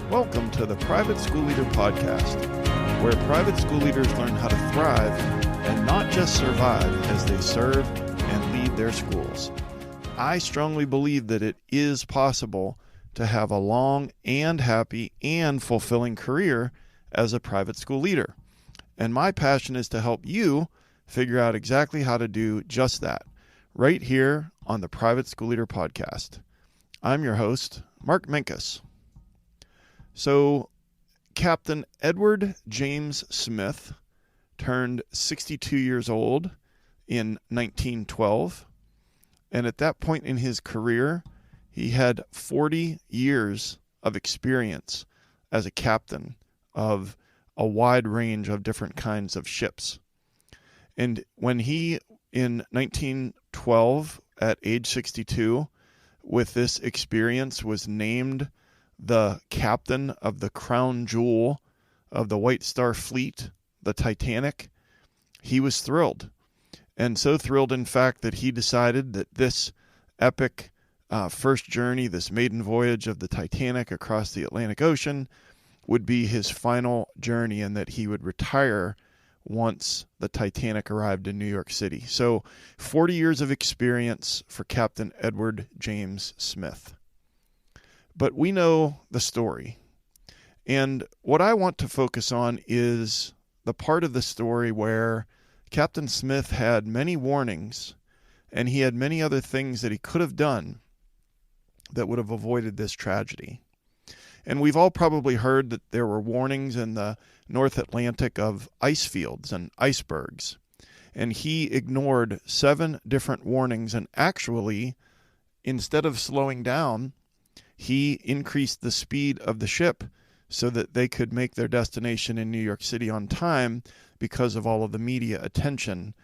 Welcome to the Private School Leader Podcast, where private school leaders learn how to thrive and not just survive as they serve and lead their schools. I strongly believe that it is possible to have a long and happy and fulfilling career as a private school leader. And my passion is to help you figure out exactly how to do just that, right here on the Private School Leader Podcast. I'm your host, Mark Minkus. So, Captain Edward James Smith turned 62 years old in 1912, and at that point in his career, he had 40 years of experience as a captain of a wide range of different kinds of ships. And when he, in 1912, at age 62, with this experience, was named the captain of the crown jewel of the White Star Fleet, the Titanic, he was thrilled. And so thrilled, in fact, that he decided that this epic first journey, this maiden voyage of the Titanic across the Atlantic Ocean, would be his final journey, and that he would retire once the Titanic arrived in New York City. So 40 years of experience for Captain Edward James Smith. But we know the story. And what I want to focus on is the part of the story where Captain Smith had many warnings, and he had many other things that he could have done that would have avoided this tragedy. And we've all probably heard that there were warnings in the North Atlantic of ice fields and icebergs. And he ignored 7 different warnings, and actually, instead of slowing down, he increased the speed of the ship so that they could make their destination in New York City on time because of all of the media attention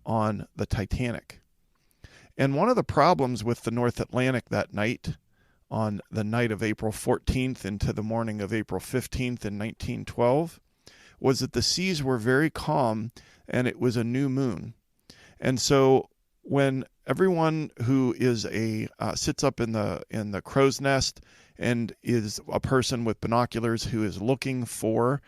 on the Titanic. And one of the problems with the North Atlantic that night, on the night of April 14th into the morning of April 15th in 1912, was that the seas were very calm and it was a new moon. And so when everyone who is sits up in the crow's nest and is a person with binoculars who is looking for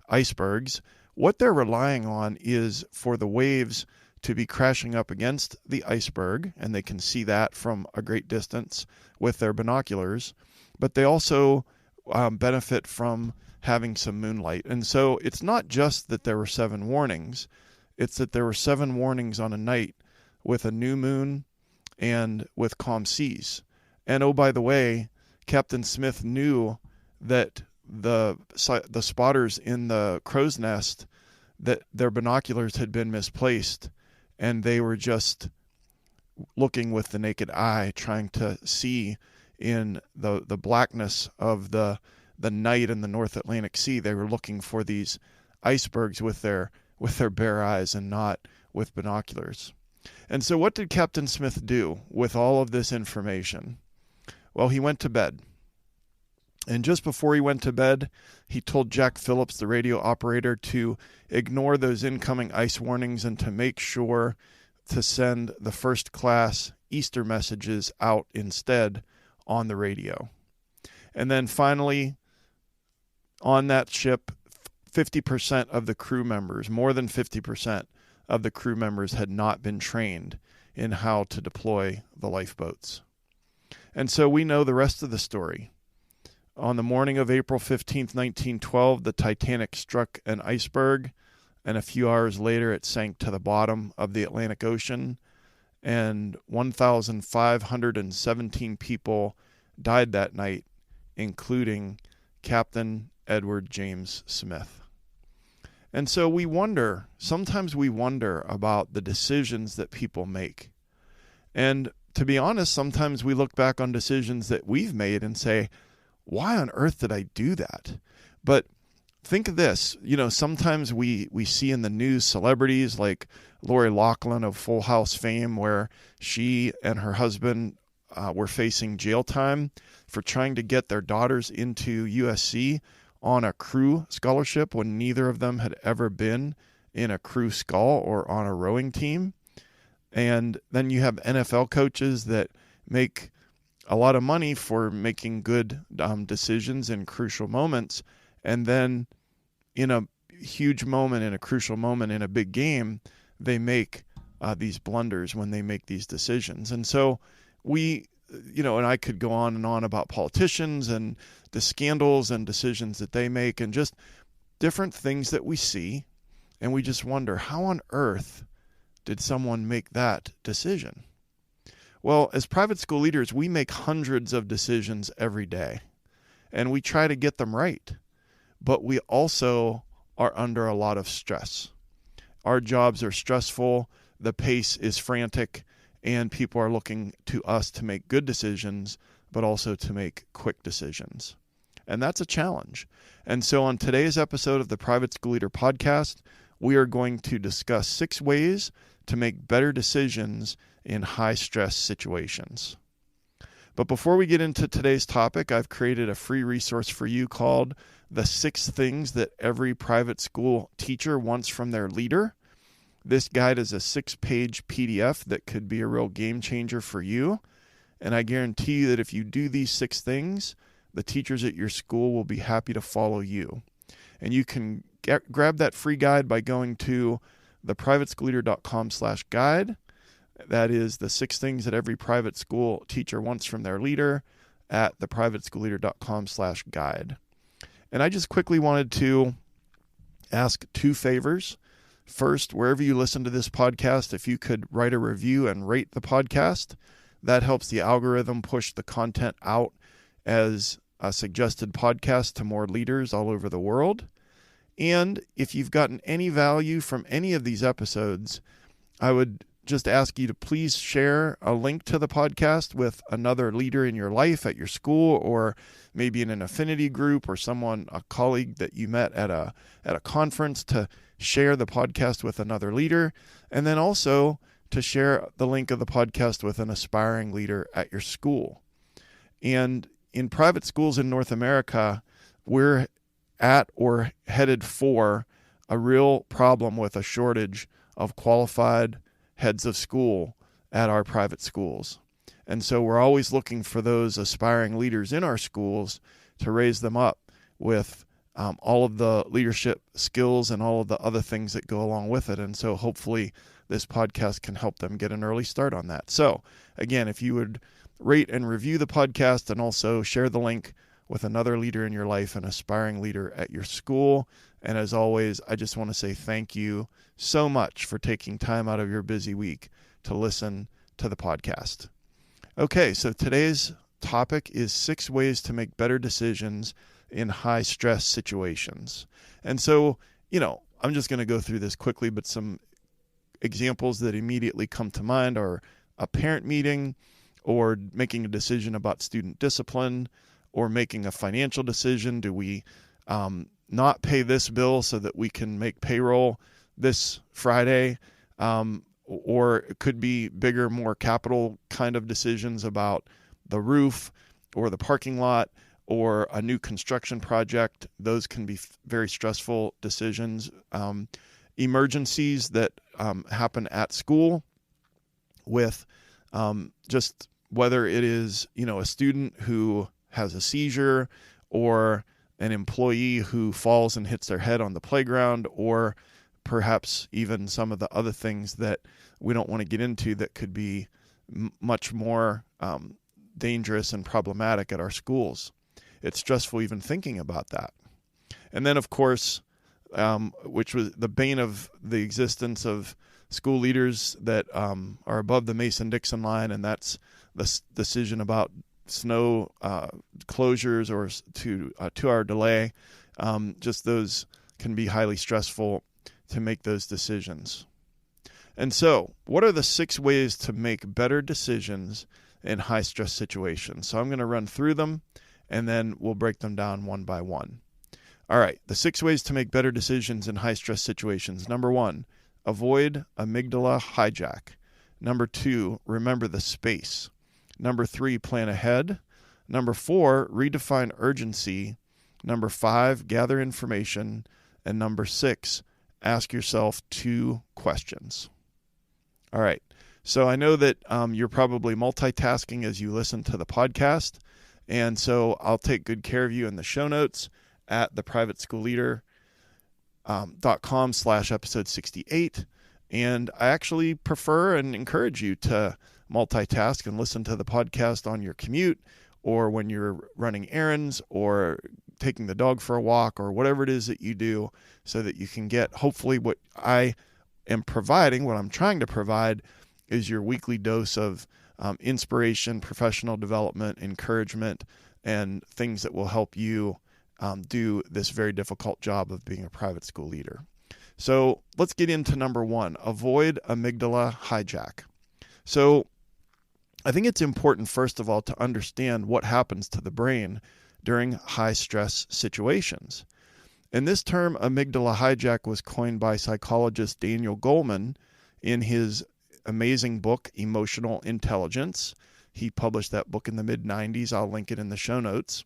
icebergs, what they're relying on is for the waves to be crashing up against the iceberg, and they can see that from a great distance with their binoculars, but they also benefit from having some moonlight. And so it's not just that there were 7 warnings, it's that there were 7 warnings on a night with a new moon and with calm seas. And oh, by the way, Captain Smith knew that the spotters in the crow's nest, that their binoculars had been misplaced, and they were just looking with the naked eye, trying to see in the blackness of the night in the North Atlantic Sea. They were looking for these icebergs with their bare eyes and not with binoculars. And so what did Captain Smith do with all of this information? Well, he went to bed. And just before he went to bed, he told Jack Phillips, the radio operator, to ignore those incoming ice warnings and to make sure to send the first class Easter messages out instead on the radio. And then finally, on that ship, 50% of the crew members, more than 50% of the crew members, had not been trained in how to deploy the lifeboats. And so we know the rest of the story. On the morning of April 15th, 1912, the Titanic struck an iceberg, and a few hours later it sank to the bottom of the Atlantic Ocean, and 1,517 people died that night, including Captain Edward James Smith. And so sometimes we wonder about the decisions that people make. And to be honest, sometimes we look back on decisions that we've made and say, why on earth did I do that? But think of this, sometimes we see in the news celebrities like Lori Loughlin of Full House fame, where she and her husband were facing jail time for trying to get their daughters into USC on a crew scholarship when neither of them had ever been in a crew scull or on a rowing team. And then you have NFL coaches that make a lot of money for making good decisions in crucial moments. And then in a huge moment, in a crucial moment, in a big game, they make these blunders when they make these decisions. And so and I could go on and on about politicians and the scandals and decisions that they make and just different things that we see. And we just wonder, how on earth did someone make that decision? Well, as private school leaders, we make hundreds of decisions every day, and we try to get them right. But we also are under a lot of stress. Our jobs are stressful, the pace is frantic, and people are looking to us to make good decisions, but also to make quick decisions. And that's a challenge. And so on today's episode of the Private School Leader Podcast, we are going to discuss 6 ways to make better decisions in high-stress situations. But before we get into today's topic, I've created a free resource for you called The 6 Things That Every Private School Teacher Wants from Their Leader. This guide is a 6-page PDF that could be a real game changer for you. And I guarantee you that if you do these 6 things, the teachers at your school will be happy to follow you. And you can grab that free guide by going to theprivateschoolleader.com/guide. That is the 6 things that every private school teacher wants from their leader at theprivateschoolleader.com/guide. And I just quickly wanted to ask 2 favors. First, wherever you listen to this podcast, if you could write a review and rate the podcast, that helps the algorithm push the content out as a suggested podcast to more leaders all over the world. And if you've gotten any value from any of these episodes, I would just ask you to please share a link to the podcast with another leader in your life at your school, or maybe in an affinity group, or a colleague that you met at a conference, to share the podcast with another leader. And then also to share the link of the podcast with an aspiring leader at your school. And in private schools in North America, we're at or headed for a real problem with a shortage of qualified heads of school at our private schools. And so we're always looking for those aspiring leaders in our schools to raise them up with all of the leadership skills and all of the other things that go along with it. And so hopefully this podcast can help them get an early start on that. So again, if you would rate and review the podcast and also share the link with another leader in your life, an aspiring leader at your school. And as always, I just want to say thank you so much for taking time out of your busy week to listen to the podcast. Okay, so today's topic is 6 ways to make better decisions in high stress situations. And so, I'm just going to go through this quickly, but some examples that immediately come to mind are a parent meeting, or making a decision about student discipline, or making a financial decision. Do we not pay this bill so that we can make payroll this Friday? Or it could be bigger, more capital kind of decisions about the roof or the parking lot or a new construction project. Those can be very stressful decisions. Emergencies that happen at school with just whether it is, a student who has a seizure, or an employee who falls and hits their head on the playground, or perhaps even some of the other things that we don't want to get into that could be much more dangerous and problematic at our schools. It's stressful even thinking about that. And then, of course, which was the bane of the existence of school leaders that are above the Mason-Dixon line, and that's the decision about snow closures or 2-hour delay. Just those can be highly stressful to make those decisions. And so, what are the 6 ways to make better decisions in high-stress situations? So I'm going to run through them, and then we'll break them down one by one. All right, the 6 ways to make better decisions in high-stress situations. Number 1, avoid amygdala hijack. Number 2, remember the space. Number 3, plan ahead. Number 4, redefine urgency. Number 5, gather information. And number 6, ask yourself 2 questions. All right, So I know that you're probably multitasking as you listen to the podcast. And so I'll take good care of you in the show notes at theprivateschoolleader.com/episode 68. And I actually prefer and encourage you to multitask and listen to the podcast on your commute, or when you're running errands, or taking the dog for a walk, or whatever it is that you do, so that you can get hopefully what I am providing, what I'm trying to provide, is your weekly dose of inspiration, professional development, encouragement, and things that will help you do this very difficult job of being a private school leader. So let's get into number one: avoid amygdala hijack. So I think it's important, first of all, to understand what happens to the brain during high stress situations. And this term amygdala hijack was coined by psychologist Daniel Goleman in his amazing book, Emotional Intelligence. He published that book in the mid-90s. I'll link it in the show notes.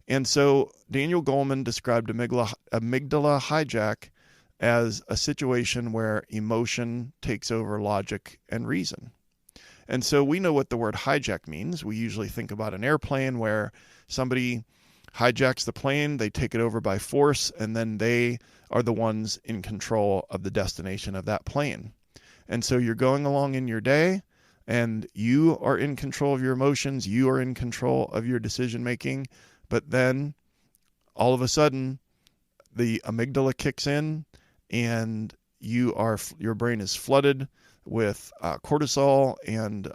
And so Daniel Goleman described amygdala hijack as a situation where emotion takes over logic and reason. And so we know what the word hijack means. We usually think about an airplane where somebody hijacks the plane, they take it over by force, and then they are the ones in control of the destination of that plane. And so you're going along in your day, and you are in control of your emotions, you are in control of your decision making, but then all of a sudden the amygdala kicks in, and your brain is flooded with cortisol and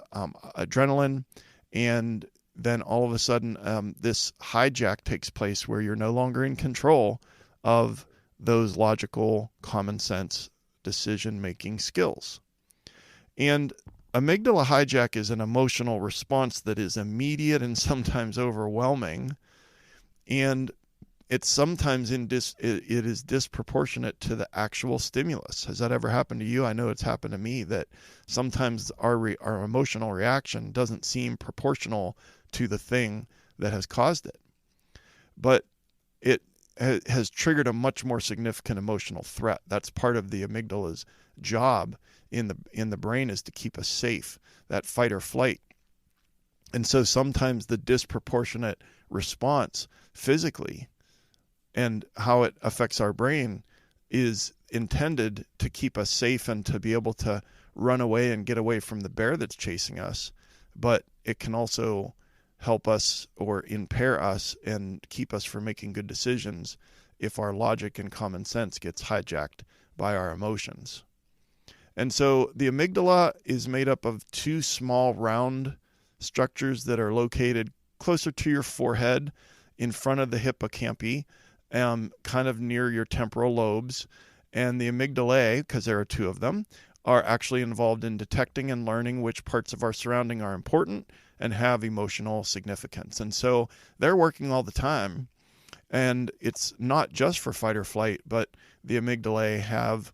adrenaline, and then all of a sudden this hijack takes place where you're no longer in control of those logical, common sense decision-making skills. And amygdala hijack is an emotional response that is immediate and sometimes overwhelming, and it's sometimes it is disproportionate to the actual stimulus. Has that ever happened to you? I know it's happened to me, that sometimes our emotional reaction doesn't seem proportional to the thing that has caused it. But it has triggered a much more significant emotional threat. That's part of the amygdala's job in the brain, is to keep us safe, that fight or flight. And so sometimes the disproportionate response physically and how it affects our brain is intended to keep us safe and to be able to run away and get away from the bear that's chasing us. But it can also help us or impair us and keep us from making good decisions if our logic and common sense gets hijacked by our emotions. And so the amygdala is made up of two small round structures that are located closer to your forehead, in front of the hippocampus, kind of near your temporal lobes. And the amygdalae, because there are two of them, are actually involved in detecting and learning which parts of our surrounding are important and have emotional significance. And so they're working all the time. And it's not just for fight or flight, but the amygdalae have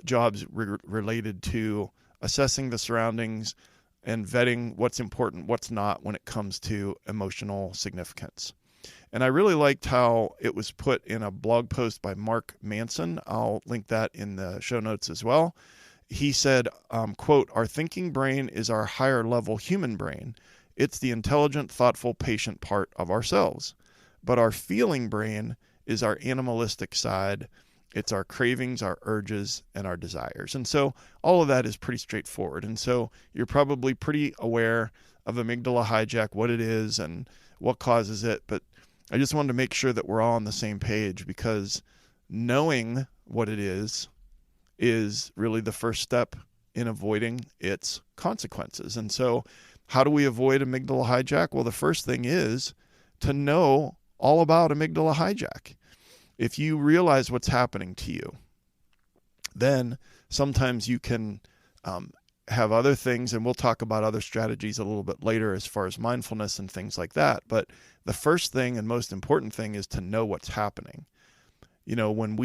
jobs related to assessing the surroundings and vetting what's important, what's not, when it comes to emotional significance. And I really liked how it was put in a blog post by Mark Manson. I'll link that in the show notes as well. He said, quote, "Our thinking brain is our higher level human brain. It's the intelligent, thoughtful, patient part of ourselves. But our feeling brain is our animalistic side. It's our cravings, our urges, and our desires." And so all of that is pretty straightforward. And so you're probably pretty aware of amygdala hijack, what it is and what causes it. But I just wanted to make sure that we're all on the same page, because knowing what it is really the first step in avoiding its consequences. And so how do we avoid amygdala hijack? Well, the first thing is to know all about amygdala hijack. If you realize what's happening to you, then sometimes you can have other things, and we'll talk about other strategies a little bit later as far as mindfulness and things like that. But the first thing and most important thing is to know what's happening. You know, when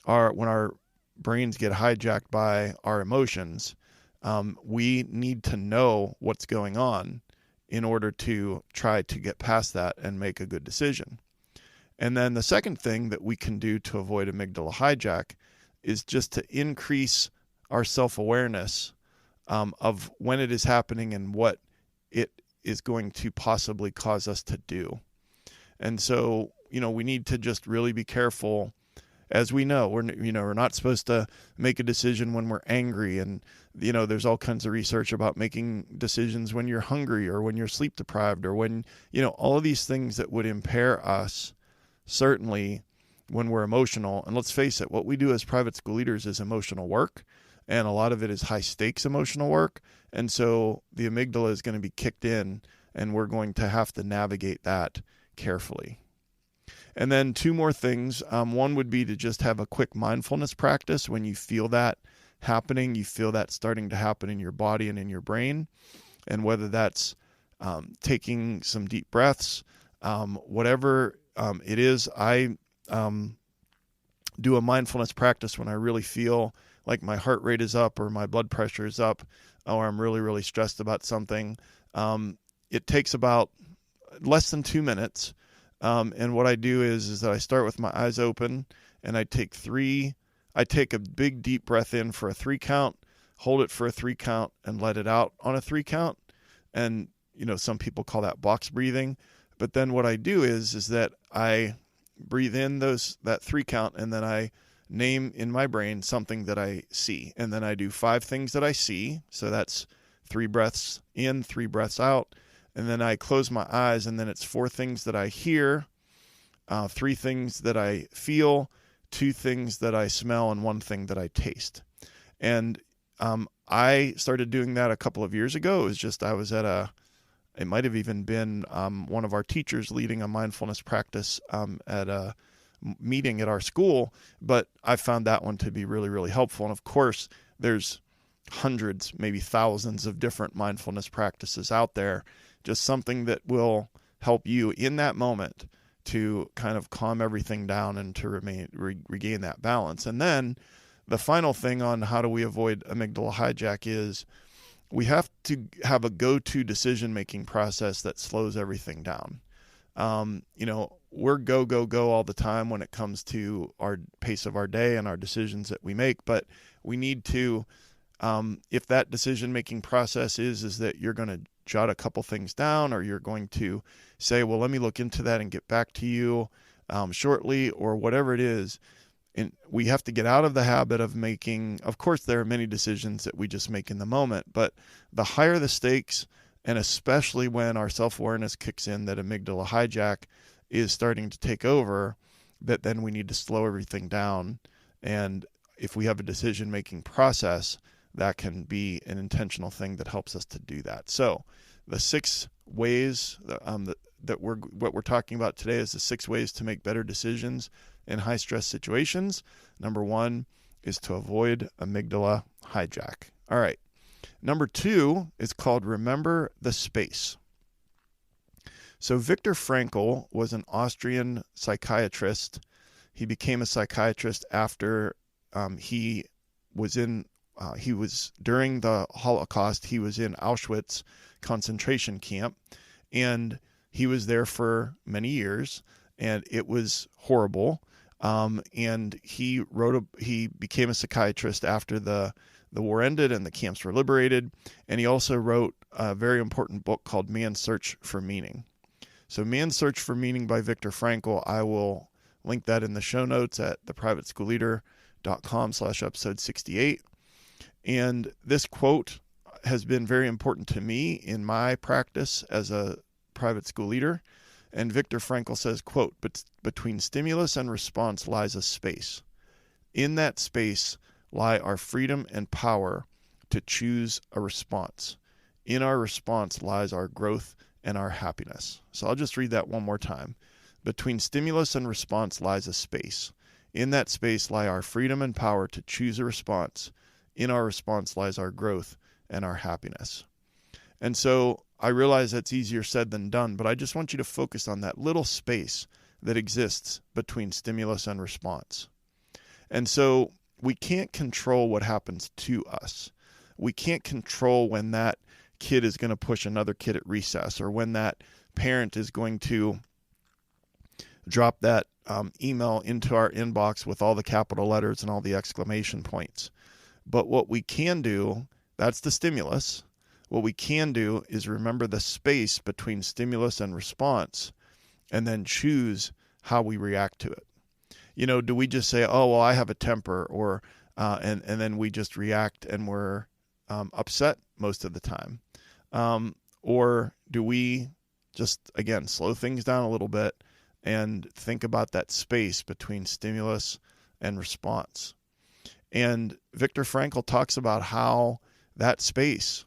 our brains get hijacked by our emotions, we need to know what's going on in order to try to get past that and make a good decision. And then the second thing that we can do to avoid amygdala hijack is just to increase our self-awareness of when it is happening and what it is going to possibly cause us to do. And so, we need to just really be careful. As we know, we're not supposed to make a decision when we're angry. And, there's all kinds of research about making decisions when you're hungry or when you're sleep deprived or when, all of these things that would impair us, certainly when we're emotional. And let's face it, what we do as private school leaders is emotional work. And a lot of it is high stakes emotional work. And so the amygdala is going to be kicked in, and we're going to have to navigate that carefully. And then 2 more things. One would be to just have a quick mindfulness practice when you feel that happening, you feel that starting to happen in your body and in your brain. And whether that's taking some deep breaths, whatever it is, I do a mindfulness practice when I really feel like my heart rate is up or my blood pressure is up or I'm really, really stressed about something. It takes about less than 2 minutes. And what I do is that I start with my eyes open and I take a big deep breath in for a 3 count, hold it for a 3 count and let it out on a 3 count. And, some people call that box breathing. But then what I do is that I breathe in that 3 count and then I name in my brain something that I see. And then I do 5 things that I see. So that's 3 breaths in, 3 breaths out. And then I close my eyes and then it's 4 things that I hear, 3 things that I feel, 2 things that I smell, and 1 thing that I taste. And I started doing that a couple of years ago. It was just I was it might have even been one of our teachers leading a mindfulness practice at a meeting at our school, but I found that one to be really, really helpful. And of course, there's hundreds, maybe thousands of different mindfulness practices out there, just something that will help you in that moment to kind of calm everything down and to regain that balance. And then the final thing on how do we avoid amygdala hijack is we have to have a go-to decision-making process that slows everything down. We're go, go, go all the time when it comes to our pace of our day and our decisions that we make, but we need to, if that decision-making process is that you're going to jot a couple things down or you're going to say, well, let me look into that and get back to you shortly or whatever it is. And we have to get out of the habit of making, of course, there are many decisions that we just make in the moment, but the higher the stakes, and especially when our self-awareness kicks in that amygdala hijack is starting to take over, that then we need to slow everything down. And if we have a decision-making process, that can be an intentional thing that helps us to do that. So the 6 ways what we're talking about today is the 6 ways to make better decisions in high stress situations. Number 1 is to avoid amygdala hijack. All right. Number 2 is called remember the space. So Viktor Frankl was an Austrian psychiatrist. He became a psychiatrist after he was during the Holocaust, he was in Auschwitz concentration camp, and he was there for many years, and it was horrible. And he became a psychiatrist after the war ended and the camps were liberated. And he also wrote a very important book called Man's Search for Meaning. So Man's Search for Meaning by Viktor Frankl, I will link that in the show notes at theprivateschoolleader.com/episode 68. And this quote has been very important to me in my practice as a private school leader. And Viktor Frankl says, quote, between stimulus and response lies a space. In that space lie our freedom and power to choose a response. In our response lies our growth and our happiness. So I'll just read that one more time. Between stimulus and response lies a space. In that space lie our freedom and power to choose a response. In our response lies our growth and our happiness. And so I realize that's easier said than done, but I just want you to focus on that little space that exists between stimulus and response. And so we can't control what happens to us. We can't control when that kid is going to push another kid at recess, or when that parent is going to drop that email into our inbox with all the capital letters and all the exclamation points. But what we can do that's the stimulus. What we can do is remember the space between stimulus and response and then choose how we react to it. Do we just say, oh, well, I have a temper, or and then we just react and we're upset most of the time? Or do we just, again, slow things down a little bit and think about that space between stimulus and response? And Viktor Frankl talks about how that space,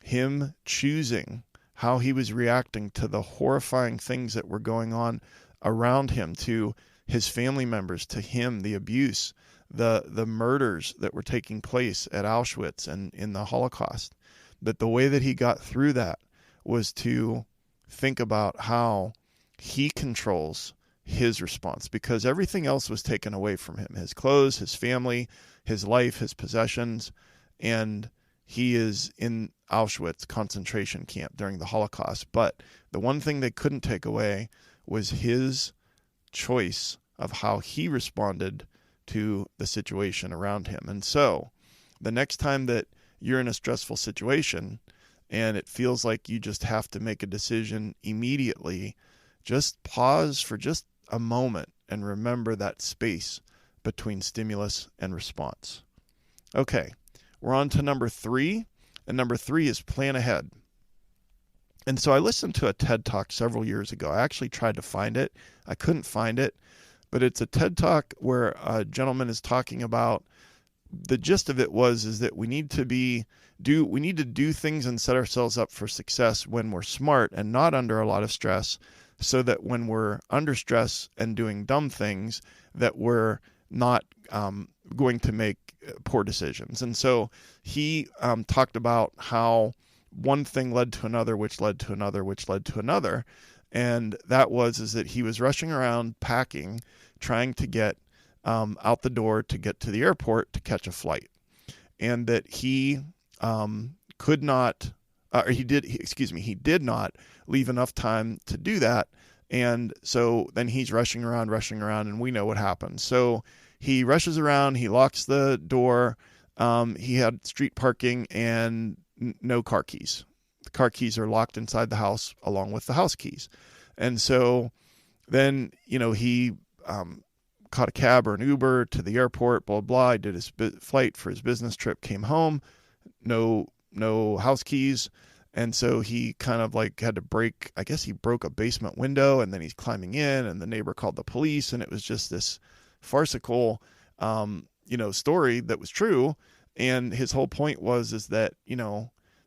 him choosing how he was reacting to the horrifying things that were going on around him, to his family members, to him, the abuse, the murders that were taking place at Auschwitz and in the Holocaust, that the way that he got through that was to think about how he controls his response, because everything else was taken away from him, his clothes, his family, his life, his possessions, and he is in Auschwitz concentration camp during the Holocaust. But the one thing they couldn't take away was his choice of how he responded to the situation around him. And so the next time that you're in a stressful situation and it feels like you just have to make a decision immediately, just pause for just a moment and remember that space between stimulus and response. Okay, we're on to number 3, and number 3 is plan ahead. And so I listened to a TED Talk several years ago. I actually tried to find it. I couldn't find it, but it's a TED Talk where a gentleman is talking about, the gist of it is that we need to do things and set ourselves up for success when we're smart and not under a lot of stress, so that when we're under stress and doing dumb things, that we're not going to make poor decisions. And so he talked about how one thing led to another, which led to another, which led to another. And that is that he was rushing around packing, trying to get out the door to get to the airport to catch a flight. And that he did not leave enough time to do that. And so then he's rushing around, and we know what happens. So he rushes around, he locks the door. He had street parking and no car keys. The car keys are locked inside the house along with the house keys. And so then, he caught a cab or an Uber to the airport, blah, blah. He did his flight for his business trip, came home, no house keys. And so he kind of had to he broke a basement window, and then he's climbing in, and the neighbor called the police. And it was just this farcical, story that was true. And his whole point is that,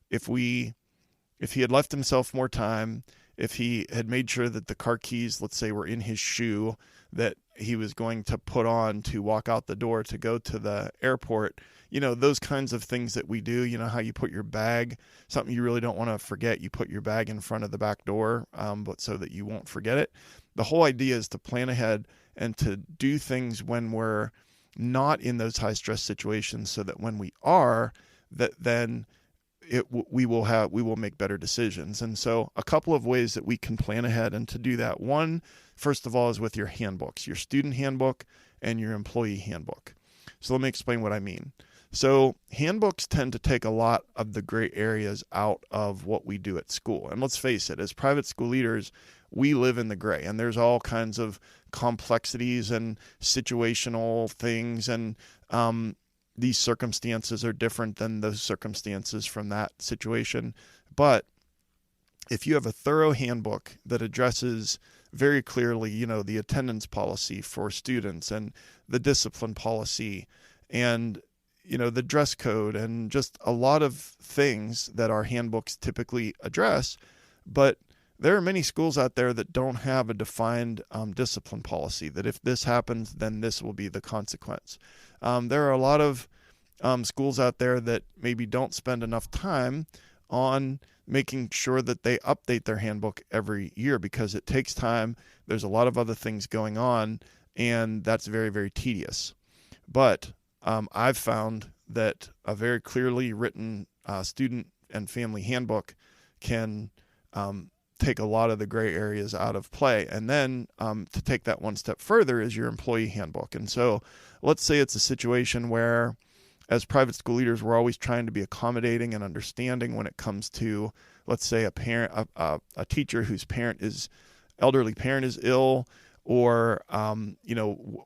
if he had left himself more time, if he had made sure that the car keys, let's say, were in his shoe that he was going to put on to walk out the door to go to the airport, those kinds of things that we do, how you put your bag, something you really don't want to forget, you put your bag in front of the back door, but so that you won't forget it. The whole idea is to plan ahead and to do things when we're not in those high stress situations, so that when we are, that then we will make better decisions. And so a couple of ways that we can plan ahead and to do that. One, first of all, is with your handbooks, your student handbook and your employee handbook. So let me explain what I mean. So handbooks tend to take a lot of the gray areas out of what we do at school. And let's face it, as private school leaders, we live in the gray, and there's all kinds of complexities and situational things, and these circumstances are different than those circumstances from that situation. But if you have a thorough handbook that addresses very clearly, the attendance policy for students and the discipline policy and, the dress code and just a lot of things that our handbooks typically address, but there are many schools out there that don't have a defined discipline policy, that if this happens, then this will be the consequence. There are a lot of schools out there that maybe don't spend enough time on making sure that they update their handbook every year, because it takes time. There's a lot of other things going on, and that's very, very tedious. But I've found that a very clearly written student and family handbook can take a lot of the gray areas out of play. And then to take that one step further is your employee handbook. And so let's say it's a situation where as private school leaders, we're always trying to be accommodating and understanding when it comes to, let's say, a teacher whose elderly parent is ill, or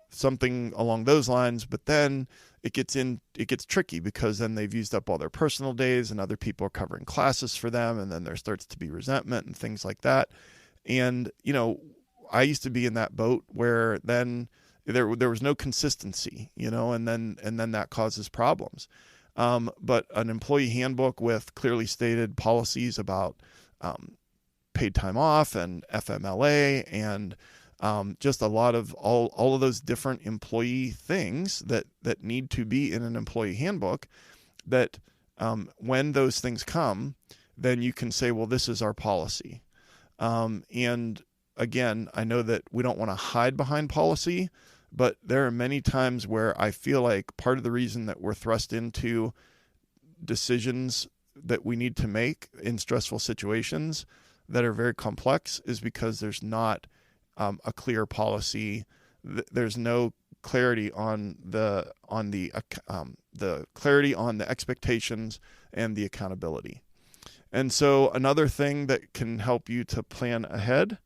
something along those lines. But then it gets tricky, because then they've used up all their personal days and other people are covering classes for them, and then there starts to be resentment and things like that. And I used to be in that boat where then there was no consistency, and then that causes problems. But an employee handbook with clearly stated policies about paid time off and FMLA and just a lot of all of those different employee things that need to be in an employee handbook, that when those things come, then you can say, well, this is our policy. And again, I know that we don't want to hide behind policy, but there are many times where I feel like part of the reason that we're thrust into decisions that we need to make in stressful situations that are very complex is because there's not a clear policy. There's no clarity on the clarity on the expectations and the accountability. And so another thing that can help you to plan ahead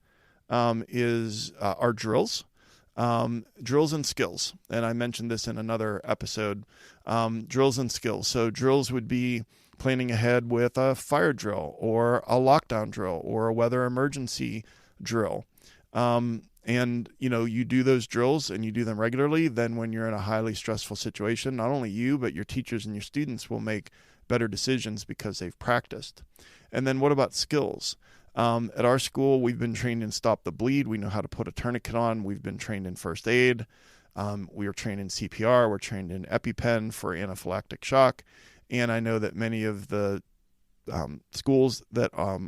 is our drills. Drills and skills. And I mentioned this in another episode, drills and skills. So drills would be planning ahead with a fire drill or a lockdown drill or a weather emergency drill. And you do those drills and you do them regularly. Then when you're in a highly stressful situation, not only you, but your teachers and your students will make better decisions because they've practiced. And then what about skills? At our school, we've been trained in Stop the Bleed. We know how to put a tourniquet on. We've been trained in first aid. We are trained in CPR. We're trained in EpiPen for anaphylactic shock. And I know that many of the schools that are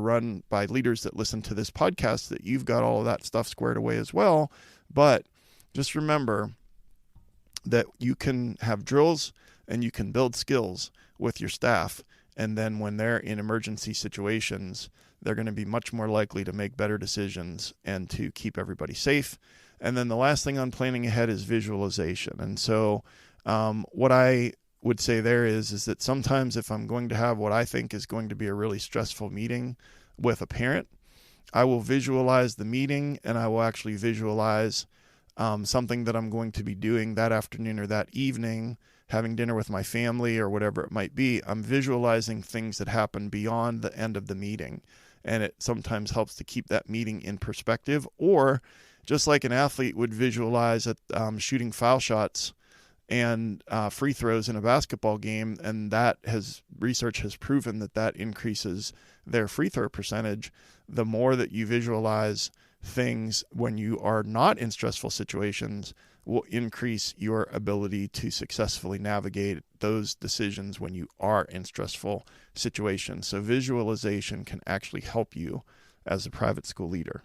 run by leaders that listen to this podcast, that you've got all of that stuff squared away as well. But just remember that you can have drills and you can build skills with your staff. And then when they're in emergency situations, they're going to be much more likely to make better decisions and to keep everybody safe. And then the last thing on planning ahead is visualization. And so what I would say there is that sometimes if I'm going to have what I think is going to be a really stressful meeting with a parent, I will visualize the meeting, and I will actually visualize something that I'm going to be doing that afternoon or that evening, having dinner with my family or whatever it might be. I'm visualizing things that happen beyond the end of the meeting. And it sometimes helps to keep that meeting in perspective. Or just like an athlete would visualize shooting foul shots and free throws in a basketball game, and research has proven that increases their free throw percentage. The more that you visualize things when you are not in stressful situations will increase your ability to successfully navigate those decisions when you are in stressful situations. So visualization can actually help you as a private school leader.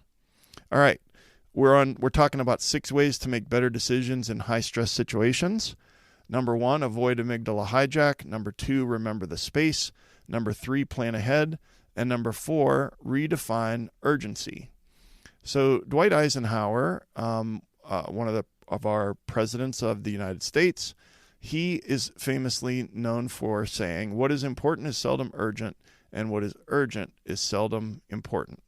All right. We're talking about 6 ways to make better decisions in high stress situations. Number 1, avoid amygdala hijack. Number 2, remember the space. Number 3, plan ahead. And number 4, redefine urgency. So Dwight Eisenhower, one of our presidents of the United States, he is famously known for saying, "What is important is seldom urgent, and what is urgent is seldom important."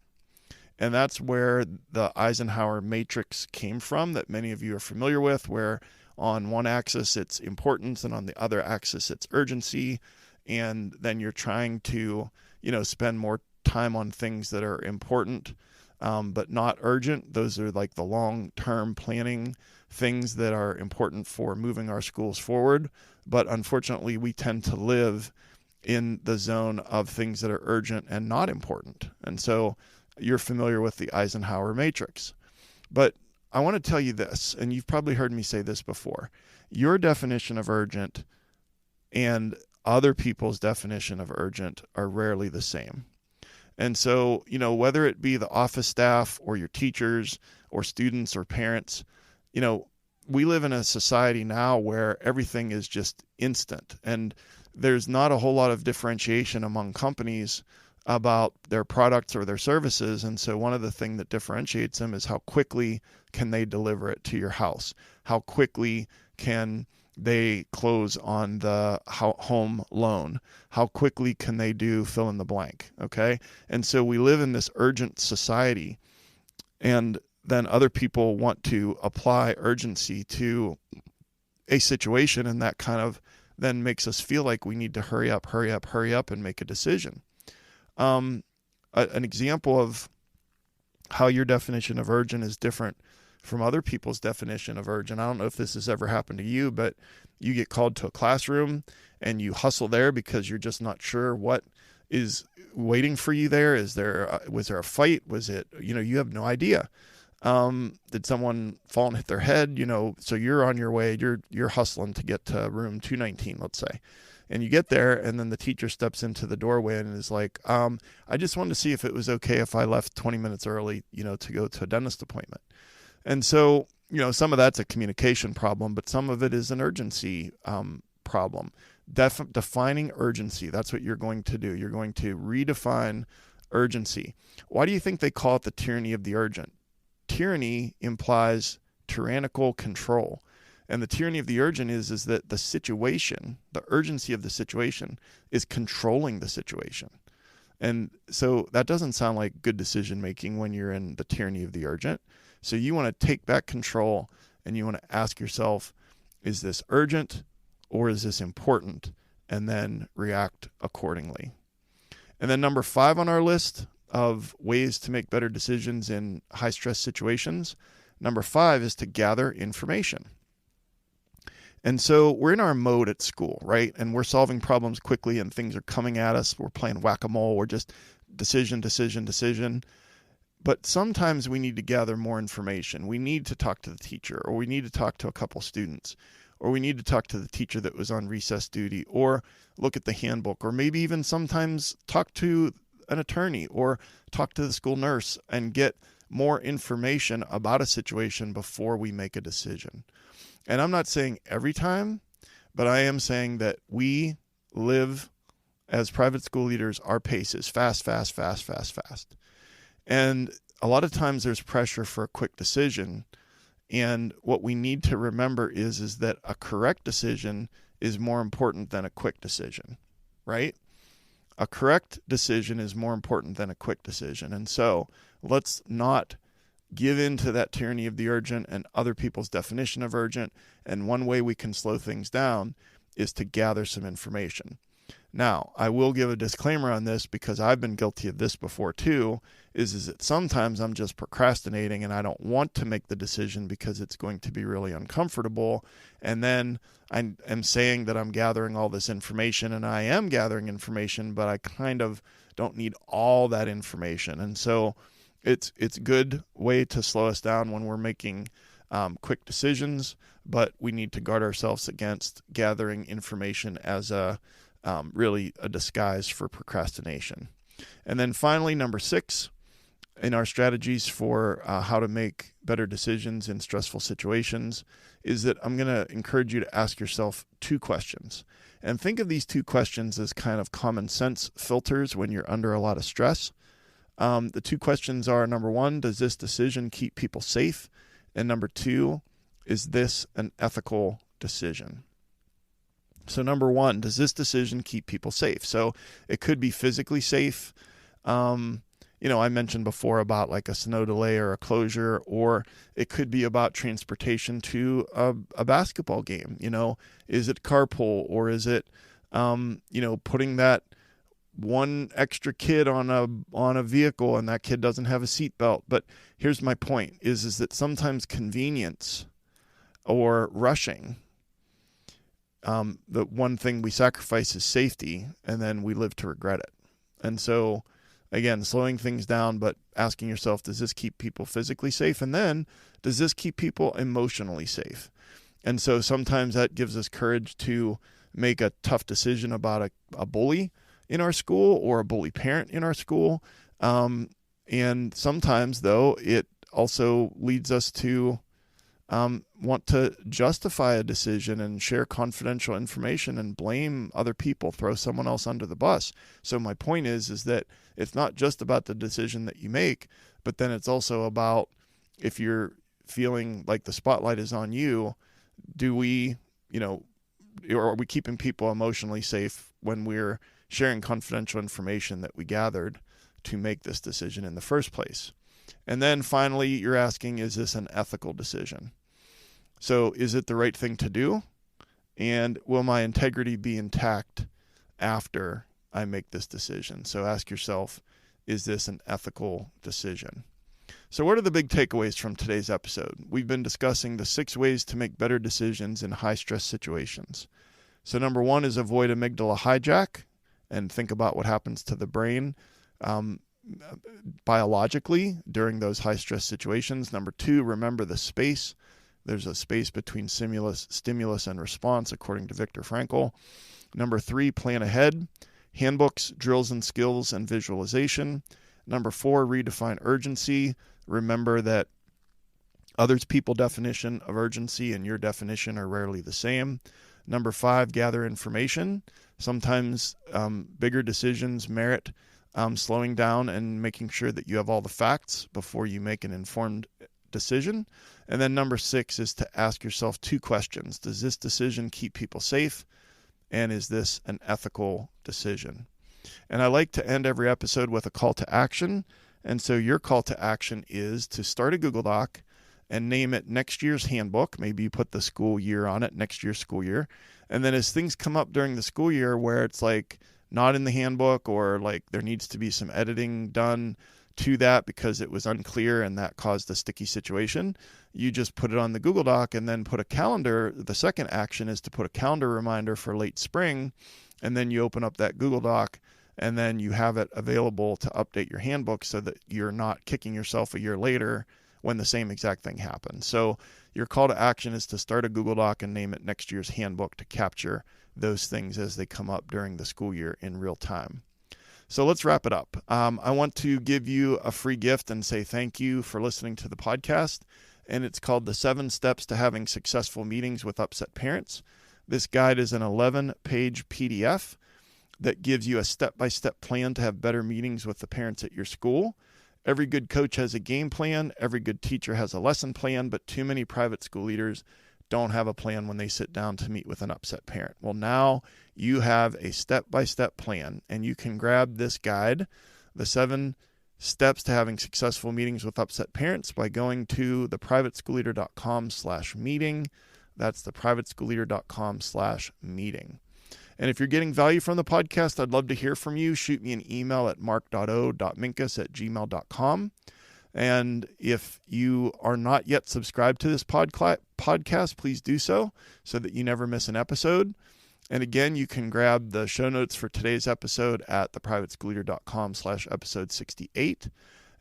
And that's where the Eisenhower matrix came from, that many of you are familiar with, where on one axis it's importance and on the other axis it's urgency. And then you're trying to, spend more time on things that are important, but not urgent. Those are like the long-term planning things that are important for moving our schools forward. But unfortunately, we tend to live in the zone of things that are urgent and not important. And so you're familiar with the Eisenhower matrix. But I want to tell you this, and you've probably heard me say this before. Your definition of urgent and other people's definition of urgent are rarely the same. And so, whether it be the office staff or your teachers or students or parents, we live in a society now where everything is just instant, and there's not a whole lot of differentiation among companies about their products or their services. And so one of the things that differentiates them is how quickly can they deliver it to your house? How quickly can they close on the home loan? How quickly can they do fill in the blank? Okay. And so we live in this urgent society, and then other people want to apply urgency to a situation, and that kind of then makes us feel like we need to hurry up and make a decision. An example of how your definition of urgent is different from other people's definition of urgent. I don't know if this has ever happened to you, but you get called to a classroom and you hustle there because you're just not sure what is waiting for you there. Was there a fight? Was it, you have no idea. Did someone fall and hit their head? So you're on your way, you're hustling to get to room 219, let's say. And you get there, and then the teacher steps into the doorway and is like, I just wanted to see if it was okay if I left 20 minutes early, to go to a dentist appointment. And so, some of that's a communication problem, but some of it is an urgency problem. Defining urgency, that's what you're going to do. You're going to redefine urgency. Why do you think they call it the tyranny of the urgent? Tyranny implies tyrannical control. And the tyranny of the urgent is that the situation, the urgency of the situation, is controlling the situation. And so that doesn't sound like good decision making when you're in the tyranny of the urgent. So you want to take back control, and you want to ask yourself, is this urgent or is this important? And then react accordingly. And then number 5 on our list of ways to make better decisions in high stress situations, number 5 is to gather information. And so we're in our mode at school, right? And we're solving problems quickly, and things are coming at us. We're playing whack-a-mole. We're just decision. But sometimes we need to gather more information. We need to talk to the teacher, or we need to talk to a couple students, or we need to talk to the teacher that was on recess duty, or look at the handbook, or maybe even sometimes talk to an attorney or talk to the school nurse and get more information about a situation before we make a decision. And I'm not saying every time, but I am saying that we live as private school leaders, our pace is fast. And a lot of times there's pressure for a quick decision. And what we need to remember is that a correct decision is more important than a quick decision, right? A correct decision is more important than a quick decision. And so let's not give in to that tyranny of the urgent and other people's definition of urgent. And one way we can slow things down is to gather some information. Now, I will give a disclaimer on this because I've been guilty of this before too, is that sometimes I'm just procrastinating and I don't want to make the decision because it's going to be really uncomfortable. And then I am saying that I'm gathering all this information, and I am gathering information, but I kind of don't need all that information. And so it's a good way to slow us down when we're making quick decisions, but we need to guard ourselves against gathering information as really a disguise for procrastination. And then finally, number 6 in our strategies for how to make better decisions in stressful situations is that I'm going to encourage you to ask yourself 2 questions. And think of these 2 questions as kind of common sense filters when you're under a lot of stress. The 2 questions are, number 1, does this decision keep people safe? And number 2, is this an ethical decision? So number 1, does this decision keep people safe? So it could be physically safe. I mentioned before about like a snow delay or a closure, or it could be about transportation to a basketball game. Is it carpool, or is it, putting that one extra kid on a vehicle and that kid doesn't have a seatbelt? But here's my point is that sometimes convenience or rushing, the one thing we sacrifice is safety, and then we live to regret it. And so again, slowing things down, but asking yourself, does this keep people physically safe? And then does this keep people emotionally safe? And so sometimes that gives us courage to make a tough decision about a bully in our school or a bully parent in our school. And sometimes, though, it also leads us to want to justify a decision and share confidential information and blame other people, throw someone else under the bus. So my point is that it's not just about the decision that you make, but then it's also about, if you're feeling like the spotlight is on you, do we, are we keeping people emotionally safe when we're sharing confidential information that we gathered to make this decision in the first place? And then finally, you're asking, is this an ethical decision? So is it the right thing to do? And will my integrity be intact after I make this decision? So ask yourself, is this an ethical decision? So what are the big takeaways from today's episode? We've been discussing the 6 ways to make better decisions in high-stress situations. So number 1 is avoid amygdala hijack and think about what happens to the brain biologically during those high-stress situations. Number 2, remember the space. There's a space between stimulus and response, according to Viktor Frankl. Number 3, plan ahead. Handbooks, drills and skills, and visualization. Number 4, redefine urgency. Remember that others' people's definition of urgency and your definition are rarely the same. Number 5, gather information. Sometimes bigger decisions merit slowing down and making sure that you have all the facts before you make an informed decision. And then number 6 is to ask yourself 2 questions. Does this decision keep people safe? And is this an ethical decision? And I like to end every episode with a call to action. And so your call to action is to start a Google Doc and name it next year's handbook. Maybe you put the school year on it, next year's school year. And then as things come up during the school year where it's like not in the handbook or like there needs to be some editing done to that because it was unclear and that caused a sticky situation, you just put it on the Google Doc and then put a calendar. The second action is to put a calendar reminder for late spring, and then you open up that Google Doc and then you have it available to update your handbook so that you're not kicking yourself a year later when the same exact thing happens. So your call to action is to start a Google Doc and name it next year's handbook to capture those things as they come up during the school year in real time. So let's wrap it up. I want to give you a free gift and say thank you for listening to the podcast. And it's called The 7 Steps to Having Successful Meetings with Upset Parents. This guide is an 11-page PDF that gives you a step-by-step plan to have better meetings with the parents at your school. Every good coach has a game plan. Every good teacher has a lesson plan, but too many private school leaders don't have a plan when they sit down to meet with an upset parent. Well, now you have a step-by-step plan, and you can grab this guide, The 7 Steps to Having Successful Meetings with Upset Parents, by going to theprivateschoolleader.com/meeting. That's theprivateschoolleader.com/meeting. And if you're getting value from the podcast, I'd love to hear from you. Shoot me an email at mark.o.minkus@gmail.com. And if you are not yet subscribed to this podcast, please do so that you never miss an episode. And again, you can grab the show notes for today's episode at theprivateschoolleader.com/episode 68.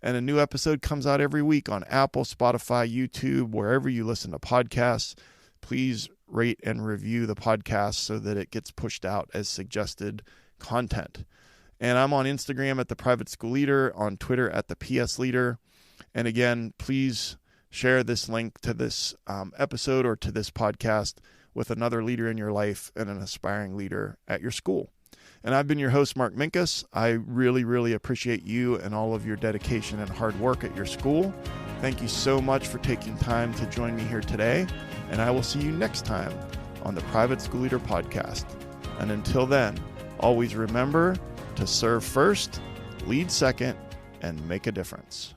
And a new episode comes out every week on Apple, Spotify, YouTube, wherever you listen to podcasts. Please rate and review the podcast so that it gets pushed out as suggested content. And I'm on Instagram at The Private School Leader, on Twitter at The PS Leader. And again, please share this link to this episode or to this podcast with another leader in your life and an aspiring leader at your school. And I've been your host, Mark Minkus. I really, really appreciate you and all of your dedication and hard work at your school. Thank you so much for taking time to join me here today. And I will see you next time on the Private School Leader Podcast. And until then, always remember to serve first, lead second, and make a difference.